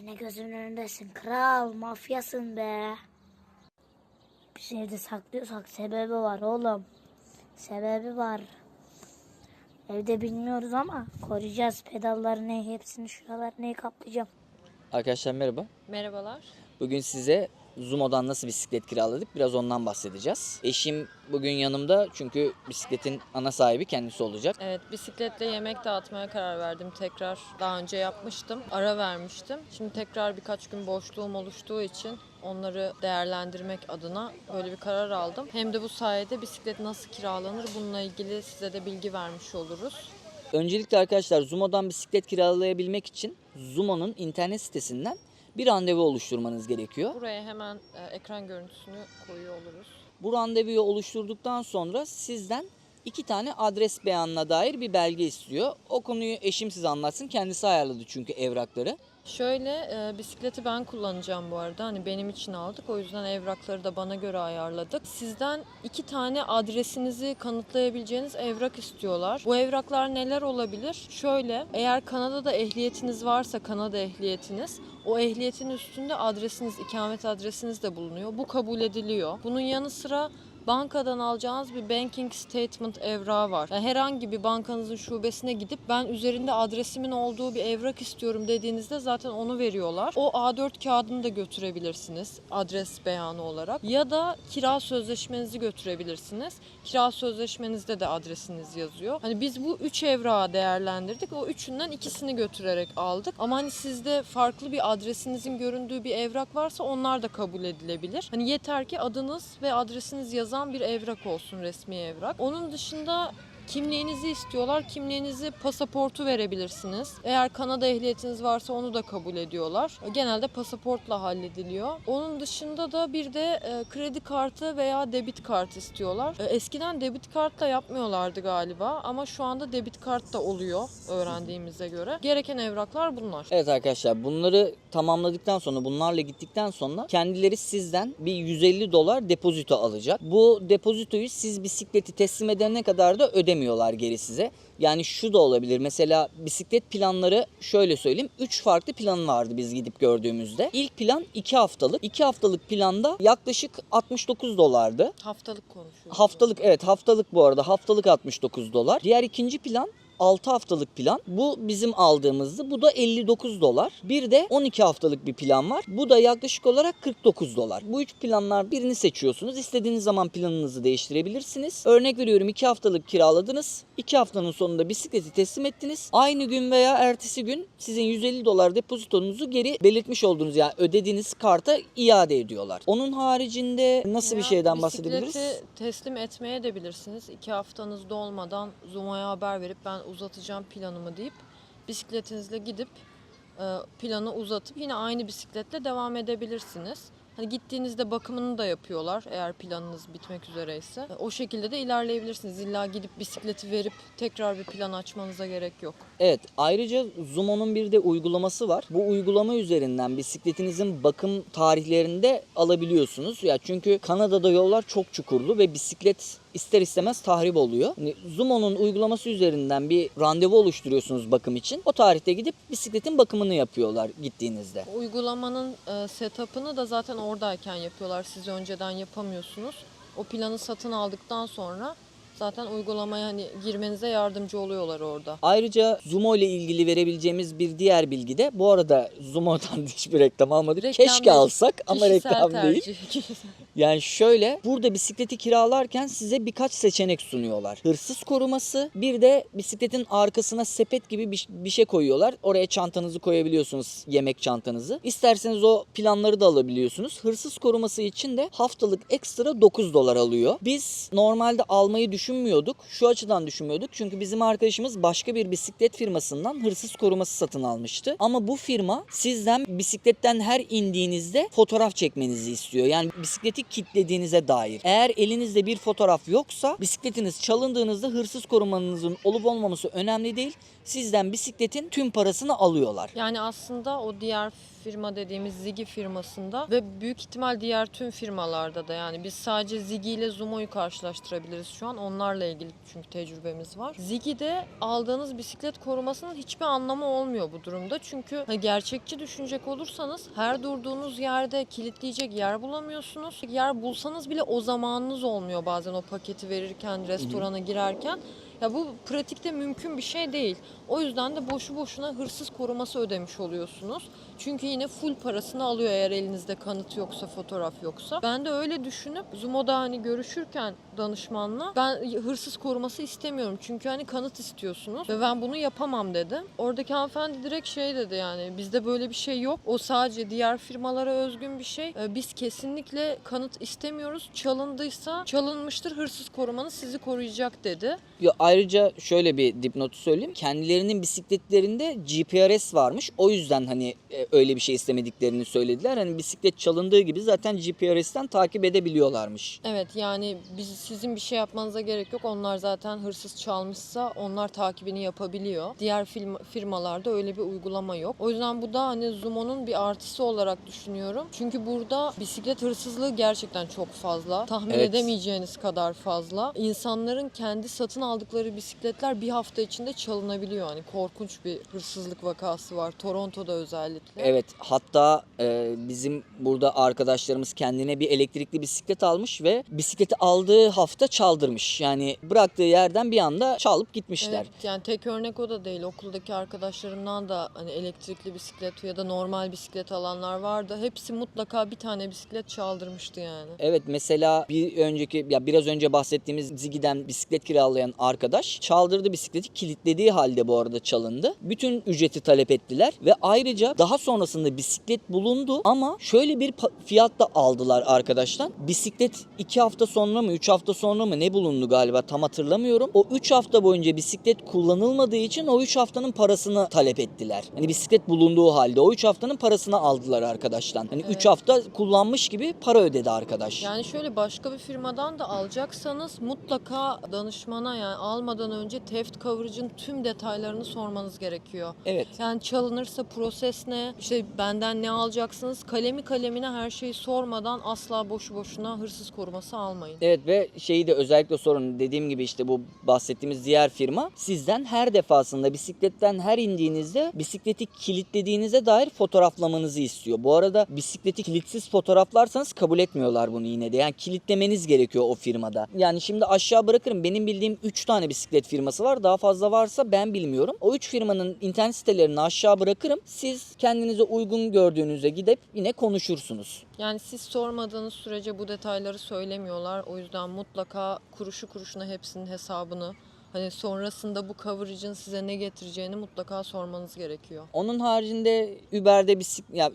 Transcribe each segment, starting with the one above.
Yine gözümün önündesin. Kral, mafyasın be. Bir evde saklıyorsak sebebi var oğlum. Sebebi var. Evde bilmiyoruz ama koruyacağız. Pedalları hepsini şuralarını kaplayacağım. Arkadaşlar merhaba. Merhabalar. Bugün size Zumo'dan nasıl bisiklet kiraladık biraz ondan bahsedeceğiz. Eşim bugün yanımda çünkü bisikletin ana sahibi kendisi olacak. Evet, bisikletle yemek dağıtmaya karar verdim tekrar. Daha önce yapmıştım, ara vermiştim. Şimdi tekrar birkaç gün boşluğum oluştuğu için onları değerlendirmek adına böyle bir karar aldım. Hem de bu sayede bisiklet nasıl kiralanır bununla ilgili size de bilgi vermiş oluruz. Öncelikle arkadaşlar Zumo'dan bisiklet kiralayabilmek için Zumo'nun internet sitesinden bir randevu oluşturmanız gerekiyor. Buraya hemen ekran görüntüsünü koyuyor oluruz. Bu randevuyu oluşturduktan sonra sizden 2 tane adres beyanına dair bir belge istiyor. O konuyu eşim size anlatsın. Kendisi ayarladı çünkü evrakları. Şöyle bisikleti ben kullanacağım bu arada. Hani benim için aldık. O yüzden evrakları da bana göre ayarladık. Sizden 2 tane adresinizi kanıtlayabileceğiniz evrak istiyorlar. Bu evraklar neler olabilir? Şöyle, eğer Kanada'da ehliyetiniz varsa Kanada ehliyetiniz, o ehliyetin üstünde adresiniz, ikamet adresiniz de bulunuyor. Bu kabul ediliyor. Bunun yanı sıra bankadan alacağınız bir banking statement evrağı var. Yani herhangi bir bankanızın şubesine gidip ben üzerinde adresimin olduğu bir evrak istiyorum dediğinizde zaten onu veriyorlar. O A4 kağıdını da götürebilirsiniz adres beyanı olarak. Ya da kira sözleşmenizi götürebilirsiniz. Kira sözleşmenizde de adresiniz yazıyor. Hani biz bu 3 evrağı değerlendirdik. O üçünden ikisini götürerek aldık. Ama hani sizde farklı bir adresinizin göründüğü bir evrak varsa onlar da kabul edilebilir. Hani yeter ki adınız ve adresiniz yazan bir evrak olsun, resmi evrak. Onun dışında kimliğinizi istiyorlar. Kimliğinizi, pasaportu verebilirsiniz. Eğer Kanada ehliyetiniz varsa onu da kabul ediyorlar. Genelde pasaportla hallediliyor. Onun dışında da bir de kredi kartı veya debit kart istiyorlar. Eskiden debit kartla yapmıyorlardı galiba ama şu anda debit kart da oluyor öğrendiğimize göre. Gereken evraklar bunlar. Evet arkadaşlar bunları tamamladıktan sonra bunlarla gittikten sonra kendileri sizden bir $150 depozito alacak. Bu depozitoyu siz bisikleti teslim edene kadar da ödemiyorlar geri size. Yani şu da olabilir. Mesela bisiklet planları şöyle söyleyeyim. 3 farklı plan vardı biz gidip gördüğümüzde. İlk plan 2 haftalık. 2 haftalık planda yaklaşık $69'dı. Haftalık konuşuyoruz. Haftalık bu arada. Haftalık $69. Diğer ikinci plan 6 haftalık plan. Bu bizim aldığımızdı. Bu da $59. Bir de 12 haftalık bir plan var. Bu da yaklaşık olarak $49. Bu 3 planlar birini seçiyorsunuz. İstediğiniz zaman planınızı değiştirebilirsiniz. Örnek veriyorum 2 haftalık kiraladınız. 2 haftanın sonunda bisikleti teslim ettiniz. Aynı gün veya ertesi gün sizin $150 depozitonuzu geri belirtmiş olduğunuz yani ödediğiniz karta iade ediyorlar. Onun haricinde nasıl bir şeyden bahsedebiliriz? Bisikleti teslim etmeye de bilirsiniz. 2 haftanız dolmadan Zumo'ya haber verip ben uzatacağım planımı deyip bisikletinizle gidip planı uzatıp yine aynı bisikletle devam edebilirsiniz. Hani gittiğinizde bakımını da yapıyorlar eğer planınız bitmek üzereyse. O şekilde de ilerleyebilirsiniz. İlla gidip bisikleti verip tekrar bir plan açmanıza gerek yok. Evet, ayrıca Zumo'nun bir de uygulaması var. Bu uygulama üzerinden bisikletinizin bakım tarihlerini de alabiliyorsunuz. Ya çünkü Kanada'da yollar çok çukurlu ve bisiklet ister istemez tahrip oluyor. Yani Zumo'nun uygulaması üzerinden bir randevu oluşturuyorsunuz bakım için. O tarihte gidip bisikletin bakımını yapıyorlar gittiğinizde. Uygulamanın setup'ını da zaten oradayken yapıyorlar. Siz önceden yapamıyorsunuz. O planı satın aldıktan sonra zaten uygulamaya hani girmenize yardımcı oluyorlar orada. Ayrıca Zumo ile ilgili verebileceğimiz bir diğer bilgi de bu arada Zumo'dan hiçbir reklam almadık. Reklam Keşke değil, alsak ama kişisel reklam değil. tercih. Yani şöyle burada bisikleti kiralarken size birkaç seçenek sunuyorlar. Hırsız koruması, bir de bisikletin arkasına sepet gibi bir şey koyuyorlar. Oraya çantanızı koyabiliyorsunuz, yemek çantanızı. İsterseniz o planları da alabiliyorsunuz. Hırsız koruması için de haftalık ekstra $9 alıyor. Biz normalde almayı düşünmüyorduk. Şu açıdan düşünmüyorduk. Çünkü bizim arkadaşımız başka bir bisiklet firmasından hırsız koruması satın almıştı. Ama bu firma sizden bisikletten her indiğinizde fotoğraf çekmenizi istiyor. Yani bisikleti kilitlediğinize dair. Eğer elinizde bir fotoğraf yoksa bisikletiniz çalındığınızda hırsız korumanızın olup olmaması önemli değil. sizden bisikletin tüm parasını alıyorlar. Yani aslında o diğer firma dediğimiz Ziggy firmasında ve büyük ihtimal diğer tüm firmalarda da, yani biz sadece Ziggy ile Zumo'yu karşılaştırabiliriz şu an. Onlarla ilgili çünkü tecrübemiz var. Ziggy'de aldığınız bisiklet korumasının hiçbir anlamı olmuyor bu durumda. Çünkü gerçekçi düşünecek olursanız her durduğunuz yerde kilitleyecek yer bulamıyorsunuz. Yer bulsanız bile o zamanınız olmuyor bazen o paketi verirken, restorana girerken. Ya bu pratikte mümkün bir şey değil. O yüzden de boşu boşuna hırsız koruması ödemiş oluyorsunuz. Çünkü yine full parasını alıyor eğer elinizde kanıt yoksa, fotoğraf yoksa. Ben de öyle düşünüp Zumo'da hani görüşürken danışmanla ben hırsız koruması istemiyorum. Çünkü hani kanıt istiyorsunuz ve ben bunu yapamam dedim. Oradaki hanımefendi direkt şey dedi, yani bizde böyle bir şey yok. O sadece diğer firmalara özgün bir şey. Biz kesinlikle kanıt istemiyoruz. Çalındıysa çalınmıştır, hırsız korumanız sizi koruyacak dedi. Ya ayrıca şöyle bir dipnotu söyleyeyim. Kendilerinin bisikletlerinde GPRS varmış. O yüzden hani öyle bir şey istemediklerini söylediler. Hani bisiklet çalındığı gibi zaten GPRS'ten takip edebiliyorlarmış. Evet, yani sizin bir şey yapmanıza gerek yok. Onlar zaten hırsız çalmışsa onlar takibini yapabiliyor. Diğer firmalarda öyle bir uygulama yok. O yüzden bu da hani Zumo'nun bir artısı olarak düşünüyorum. Çünkü burada bisiklet hırsızlığı gerçekten çok fazla. Tahmin edemeyeceğiniz kadar fazla. İnsanların kendi satın aldıkları bisikletler bir hafta içinde çalınabiliyor. Hani korkunç bir hırsızlık vakası var Toronto'da özellikle. Evet, hatta bizim burada arkadaşlarımız kendine bir elektrikli bisiklet almış ve bisikleti aldığı hafta çaldırmış. Yani bıraktığı yerden bir anda çalıp gitmişler. Evet, yani tek örnek o da değil. Okuldaki arkadaşlarımdan da hani elektrikli bisiklet ya da normal bisiklet alanlar vardı. Hepsi mutlaka bir tane bisiklet çaldırmıştı yani. Evet, mesela biraz önce bahsettiğimiz Ziggy'den bisiklet kiralayan arkadaş çaldırdı bisikleti, kilitlediği halde bu arada çalındı. Bütün ücreti talep ettiler ve ayrıca daha sonrasında bisiklet bulundu ama şöyle bir fiyat da aldılar arkadaşlar. Bisiklet 2 hafta sonra mı 3 hafta sonra mı ne bulundu galiba, tam hatırlamıyorum. O 3 hafta boyunca bisiklet kullanılmadığı için o 3 haftanın parasını talep ettiler. Hani bisiklet bulunduğu halde o 3 haftanın parasını aldılar arkadaşlar. Hani 3 hafta kullanmış gibi para ödedi arkadaş. Yani şöyle, başka bir firmadan da alacaksanız mutlaka danışmana, yani almadan önce theft coverage'ın tüm detaylarını sormanız gerekiyor. Evet. Yani çalınırsa proses ne, işte benden ne alacaksınız, kalemi kalemine her şeyi sormadan asla boşu boşuna hırsız koruması almayın. Evet ve şeyi de özellikle sorun, dediğim gibi işte bu bahsettiğimiz diğer firma sizden her defasında bisikletten her indiğinizde bisikleti kilitlediğinize dair fotoğraflamanızı istiyor. Bu arada bisikleti kilitsiz fotoğraflarsanız kabul etmiyorlar bunu yine de. Yani kilitlemeniz gerekiyor o firmada. Yani şimdi aşağı bırakırım, benim bildiğim 3 tane bisiklet firması var. Daha fazla varsa ben bilmiyorum. O 3 firmanın internet sitelerini aşağı bırakırım. Siz kendinize uygun gördüğünüzde gidip yine konuşursunuz. Yani siz sormadığınız sürece bu detayları söylemiyorlar. O yüzden mutlaka kuruşu kuruşuna hepsinin hesabını, hani sonrasında bu coverage'ın size ne getireceğini mutlaka sormanız gerekiyor. Onun haricinde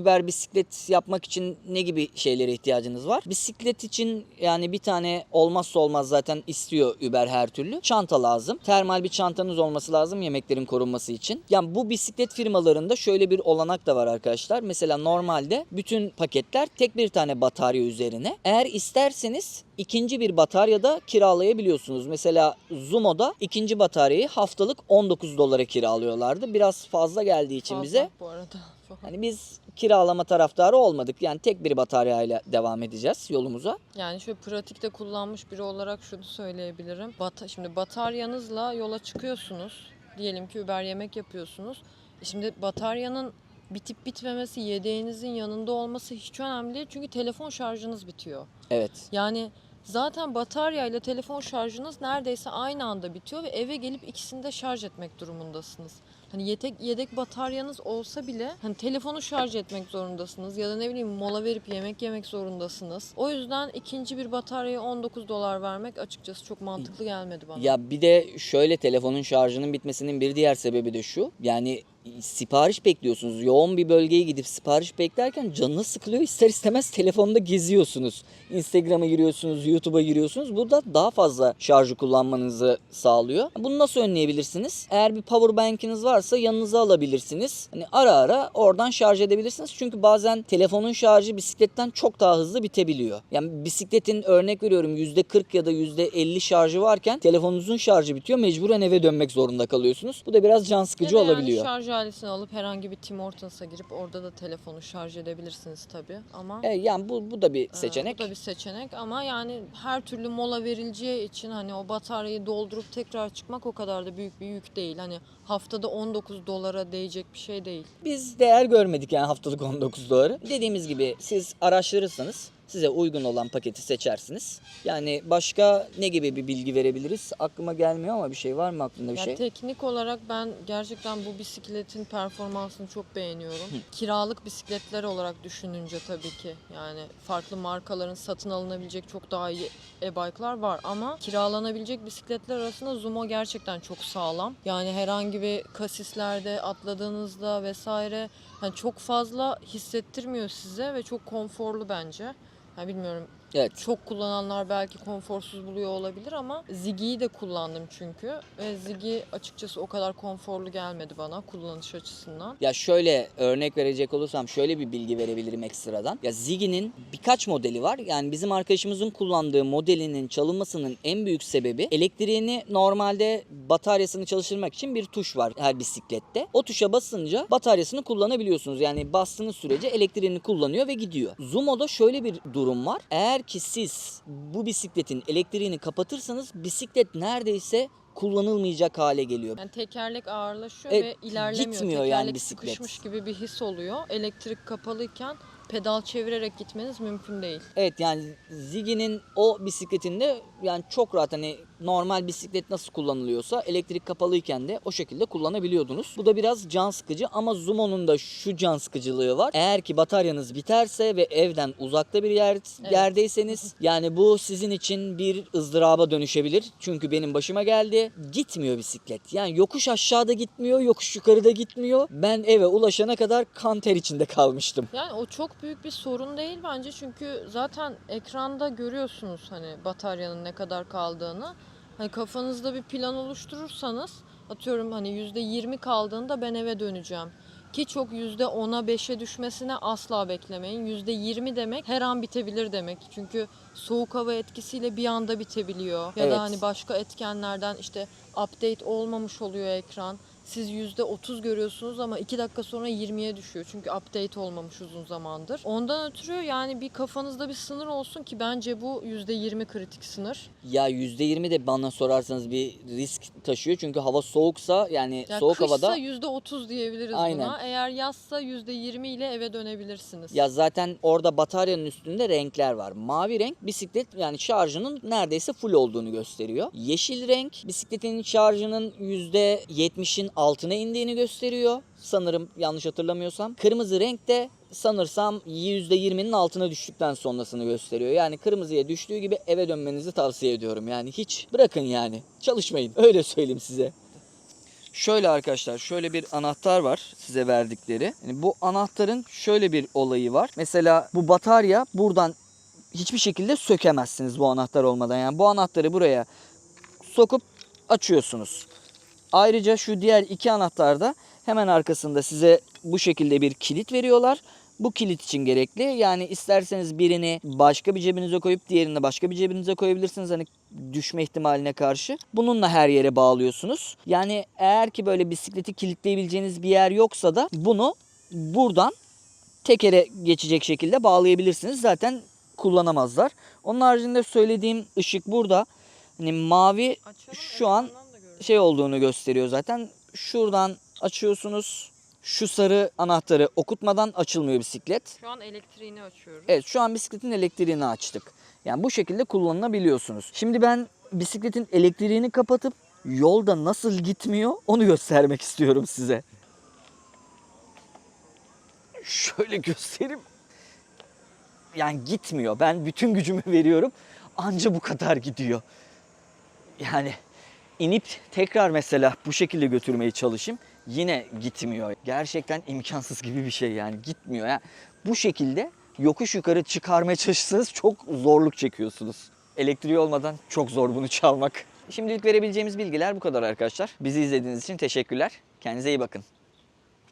Uber bisiklet yapmak için ne gibi şeylere ihtiyacınız var? Bisiklet için yani bir tane olmazsa olmaz zaten istiyor Uber her türlü. Çanta lazım. Termal bir çantanız olması lazım yemeklerin korunması için. Yani bu bisiklet firmalarında şöyle bir olanak da var arkadaşlar. Mesela normalde bütün paketler tek bir tane batarya üzerine. Eğer isterseniz ikinci bir batarya da kiralayabiliyorsunuz. Mesela Zumo'da ikinci bataryayı haftalık $19 kiralıyorlardı. Biraz fazla geldiği için Fazla bize. bu arada. Hani biz kiralama taraftarı olmadık. Yani tek bir bataryayla devam edeceğiz yolumuza. Yani şöyle pratikte kullanmış biri olarak şunu söyleyebilirim. Şimdi bataryanızla yola çıkıyorsunuz. Diyelim ki Uber yemek yapıyorsunuz. Şimdi bataryanın bitip bitmemesi, yedeğinizin yanında olması hiç önemli değil. Çünkü telefon şarjınız bitiyor. Evet. Yani zaten batarya ile telefon şarjınız neredeyse aynı anda bitiyor ve eve gelip ikisini de şarj etmek durumundasınız. Hani yedek bataryanız olsa bile hani telefonu şarj etmek zorundasınız ya da ne bileyim mola verip yemek yemek zorundasınız. O yüzden ikinci bir bataryaya $19 vermek açıkçası çok mantıklı gelmedi bana. Ya bir de şöyle, telefonun şarjının bitmesinin bir diğer sebebi de şu. Yani sipariş bekliyorsunuz. Yoğun bir bölgeye gidip sipariş beklerken canınız sıkılıyor. İster istemez telefonda geziyorsunuz. Instagram'a giriyorsunuz, YouTube'a giriyorsunuz. Bu da daha fazla şarjı kullanmanızı sağlıyor. Bunu nasıl önleyebilirsiniz? Eğer bir power bank'iniz varsa yanınıza alabilirsiniz. Hani ara ara oradan şarj edebilirsiniz. Çünkü bazen telefonun şarjı bisikletten çok daha hızlı bitebiliyor. Yani bisikletin örnek veriyorum %40 ya da %50 şarjı varken telefonunuzun şarjı bitiyor. Mecburen eve dönmek zorunda kalıyorsunuz. Bu da biraz can sıkıcı Ya da olabiliyor. Yani şarj aletini alıp herhangi bir Tim Hortons'a girip orada da telefonu şarj edebilirsiniz tabii ama Yani bu da bir seçenek. bu da bir seçenek ama yani her türlü mola verileceği için hani o bataryayı doldurup tekrar çıkmak o kadar da büyük bir yük değil. Hani haftada $19 değecek bir şey değil. Biz değer görmedik yani haftalık $19. Dediğimiz gibi siz araştırırsanız size uygun olan paketi seçersiniz. Yani başka ne gibi bir bilgi verebiliriz? Aklıma gelmiyor ama bir şey var mı aklında bir Ya şey? teknik olarak ben gerçekten bu bisikletin performansını çok beğeniyorum. Kiralık bisikletler olarak düşününce tabii ki yani farklı markaların satın alınabilecek çok daha iyi e-bike'lar var ama kiralanabilecek bisikletler arasında Zumo gerçekten çok sağlam. Yani herhangi bir kasislerde atladığınızda vesaire hani çok fazla hissettirmiyor size ve çok konforlu bence. Yani bilmiyorum. Evet. Çok kullananlar belki konforsuz buluyor olabilir ama Zigi'yi de kullandım çünkü. Ve Zigi açıkçası o kadar konforlu gelmedi bana kullanış açısından. Ya şöyle örnek verecek olursam şöyle bir bilgi verebilirim ekstradan. Ya Zigi'nin birkaç modeli var. Yani bizim arkadaşımızın kullandığı modelinin çalınmasının en büyük sebebi elektriğini normalde bataryasını çalıştırmak için bir tuş var her bisiklette. O tuşa basınca bataryasını kullanabiliyorsunuz. Yani bastığınız sürece elektriğini kullanıyor ve gidiyor. Zumo'da şöyle bir durum var. Eğer ki siz bu bisikletin elektriğini kapatırsanız bisiklet neredeyse kullanılmayacak hale geliyor. Yani tekerlek ağırlaşıyor Evet, ve ilerlemiyor. gitmiyor Tekerlek yani bisiklet. sıkışmış gibi bir his oluyor. Elektrik kapalıyken pedal çevirerek gitmeniz mümkün değil. Evet yani Zigi'nin o bisikletinde yani çok rahat hani normal bisiklet nasıl kullanılıyorsa elektrik kapalıyken de o şekilde kullanabiliyordunuz. Bu da biraz can sıkıcı ama Zumo'nun da şu can sıkıcılığı var. Eğer ki bataryanız biterse ve evden uzakta bir yerdeyseniz yani bu sizin için bir ızdıraba dönüşebilir. Çünkü benim başıma geldi. Gitmiyor bisiklet. Yani yokuş aşağıda gitmiyor, yokuş yukarıda gitmiyor. Ben eve ulaşana kadar kan ter içinde kalmıştım. Yani o çok büyük bir sorun değil bence çünkü zaten ekranda görüyorsunuz hani bataryanın ne kadar kaldığını. Hani kafanızda bir plan oluşturursanız atıyorum hani %20 kaldığında ben eve döneceğim. Ki çok %10'a 5'e düşmesine asla beklemeyin. %20 demek her an bitebilir demek. Çünkü soğuk hava etkisiyle bir anda bitebiliyor. Ya Evet. da hani başka etkenlerden işte update olmamış oluyor ekran. Siz %30 görüyorsunuz ama 2 dakika sonra 20'ye düşüyor. Çünkü update olmamış uzun zamandır. Ondan ötürü yani bir kafanızda bir sınır olsun ki bence bu %20 kritik sınır. Ya %20 de bana sorarsanız bir risk taşıyor. Çünkü hava soğuksa yani Ya soğuk kışsa havada %30 diyebiliriz Aynen. buna. Eğer yazsa %20 ile eve dönebilirsiniz. ya zaten orada bataryanın üstünde renkler var. Mavi renk bisiklet yani şarjının neredeyse full olduğunu gösteriyor. Yeşil renk bisikletin şarjının %70'in altına indiğini gösteriyor. Sanırım yanlış hatırlamıyorsam. Kırmızı renk de sanırsam %20'nin altına düştükten sonrasını gösteriyor. Yani kırmızıya düştüğü gibi eve dönmenizi tavsiye ediyorum. Yani hiç bırakın yani. Çalışmayın. Öyle söyleyeyim size. Şöyle arkadaşlar şöyle bir anahtar var size verdikleri. Yani bu anahtarın şöyle bir olayı var. Mesela bu batarya buradan hiçbir şekilde sökemezsiniz bu anahtar olmadan. Yani bu anahtarı buraya sokup açıyorsunuz. Ayrıca şu diğer iki anahtarda hemen arkasında size bu şekilde bir kilit veriyorlar. Bu kilit için gerekli. Yani isterseniz birini başka bir cebinize koyup diğerini de başka bir cebinize koyabilirsiniz. Hani düşme ihtimaline karşı. Bununla her yere bağlıyorsunuz. Yani eğer ki böyle bisikleti kilitleyebileceğiniz bir yer yoksa da bunu buradan tekere geçecek şekilde bağlayabilirsiniz. Zaten kullanamazlar. Onun haricinde söylediğim ışık burada. Hani mavi şu an şey olduğunu gösteriyor zaten. Şuradan açıyorsunuz. Şu sarı anahtarı okutmadan açılmıyor bisiklet. Şu an elektriğini açıyoruz. Evet şu an bisikletin elektriğini açtık. Yani bu şekilde kullanılabiliyorsunuz. Şimdi ben bisikletin elektriğini kapatıp yolda nasıl gitmiyor onu göstermek istiyorum size. Şöyle göstereyim. Yani gitmiyor. Ben bütün gücümü veriyorum. Anca bu kadar gidiyor. Yani inip tekrar mesela bu şekilde götürmeye çalışayım. Yine gitmiyor. Gerçekten imkansız gibi bir şey yani, gitmiyor. Yani bu şekilde yokuş yukarı çıkarmaya çalışsanız çok zorluk çekiyorsunuz. Elektriği olmadan çok zor bunu çalmak. Şimdilik verebileceğimiz bilgiler bu kadar arkadaşlar. Bizi izlediğiniz için teşekkürler. Kendinize iyi bakın.